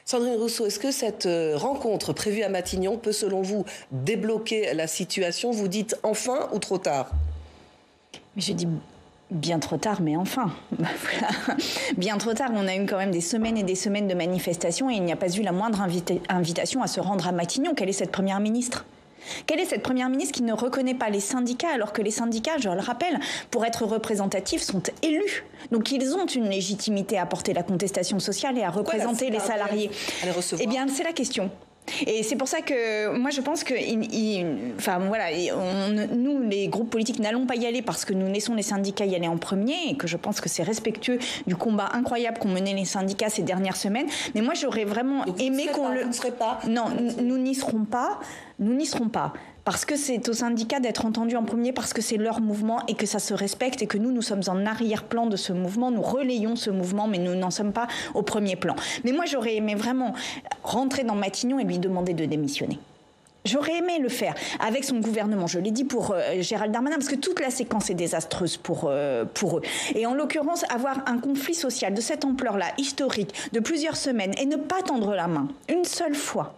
Sandrine Rousseau, est-ce que cette rencontre prévue à Matignon peut, selon vous, débloquer la situation? Vous dites enfin ou trop tard? Mais j'ai dit bien trop tard, mais enfin. Voilà. Bien trop tard, on a eu quand même des semaines et des semaines de manifestations et il n'y a pas eu la moindre invitation à se rendre à Matignon. Quelle est cette première ministre ? Quelle est cette première ministre qui ne reconnaît pas les syndicats alors que les syndicats, je le rappelle, pour être représentatifs, sont élus. Donc ils ont une légitimité à porter la contestation sociale et à représenter les salariés. Eh bien, c'est la question. Et c'est pour ça que moi je pense que nous les groupes politiques n'allons pas y aller parce que nous laissons les syndicats y aller en premier et que je pense que c'est respectueux du combat incroyable qu'ont mené les syndicats ces dernières semaines. Mais moi j'aurais vraiment aimé qu'on le... Vous ne serez pas. Non, nous n'y serons pas. Nous n'y serons pas. Parce que c'est aux syndicats d'être entendus en premier, parce que c'est leur mouvement et que ça se respecte et que nous sommes en arrière-plan de ce mouvement. Nous relayons ce mouvement, mais nous n'en sommes pas au premier plan. Mais moi, j'aurais aimé vraiment rentrer dans Matignon et lui demander de démissionner. J'aurais aimé le faire avec son gouvernement. Je l'ai dit pour Gérald Darmanin, parce que toute la séquence est désastreuse pour eux. Et en l'occurrence, avoir un conflit social de cette ampleur-là, historique, de plusieurs semaines, et ne pas tendre la main une seule fois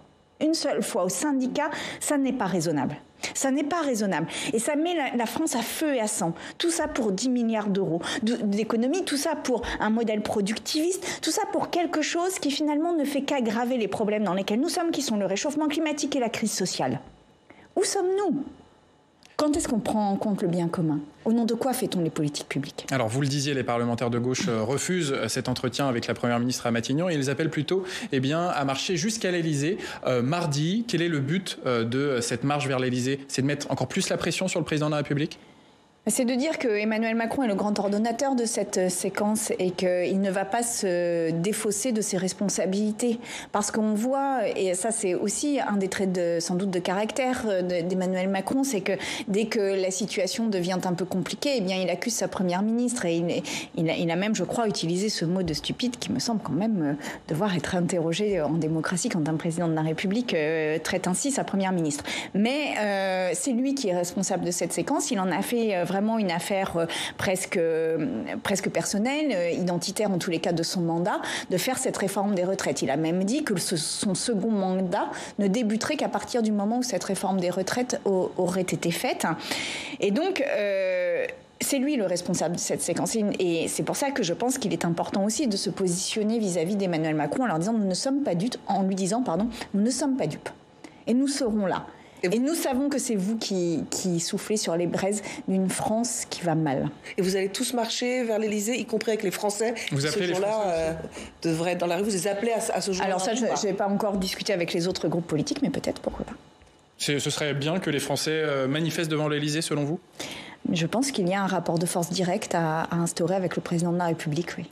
aux syndicats, ça n'est pas raisonnable. Ça n'est pas raisonnable. Et ça met la France à feu et à sang. Tout ça pour 10 milliards d'euros d'économie, tout ça pour un modèle productiviste, tout ça pour quelque chose qui finalement ne fait qu'aggraver les problèmes dans lesquels nous sommes, qui sont le réchauffement climatique et la crise sociale. Où sommes-nous ? Quand est-ce qu'on prend en compte le bien commun ? Au nom de quoi fait-on les politiques publiques ? Alors, vous le disiez, les parlementaires de gauche refusent cet entretien avec la Première ministre à Matignon et ils appellent plutôt à marcher jusqu'à l'Élysée mardi. Quel est le but de cette marche vers l'Élysée ? C'est de mettre encore plus la pression sur le président de la République ? C'est de dire que Emmanuel Macron est le grand ordonnateur de cette séquence et qu'il ne va pas se défausser de ses responsabilités. Parce qu'on voit, et ça c'est aussi un des traits sans doute de caractère d'Emmanuel Macron, c'est que dès que la situation devient un peu compliquée, eh bien il accuse sa première ministre et il a même, je crois, utilisé ce mot de stupide qui me semble quand même devoir être interrogé en démocratie quand un président de la République traite ainsi sa première ministre. Mais c'est lui qui est responsable de cette séquence. Il en a fait vraiment une affaire presque personnelle, identitaire en tous les cas de son mandat, de faire cette réforme des retraites. Il a même dit que son second mandat ne débuterait qu'à partir du moment où cette réforme des retraites aurait été faite. Et donc, c'est lui le responsable de cette séquence. Et c'est pour ça que je pense qu'il est important aussi de se positionner vis-à-vis d'Emmanuel Macron en lui disant, nous ne sommes pas dupes. Et nous serons là. Et nous savons que c'est vous qui soufflez sur les braises d'une France qui va mal. Et vous allez tous marcher vers l'Élysée, y compris avec les Français. Vous appelez ce jour-là devraient être dans la rue. Vous les appelez à ce jour-là? Alors ça, je n'ai pas encore discuté avec les autres groupes politiques, mais peut-être, pourquoi pas. Ce serait bien que les Français manifestent devant l'Élysée, selon vous ? Je pense qu'il y a un rapport de force direct à instaurer avec le président de la République, oui.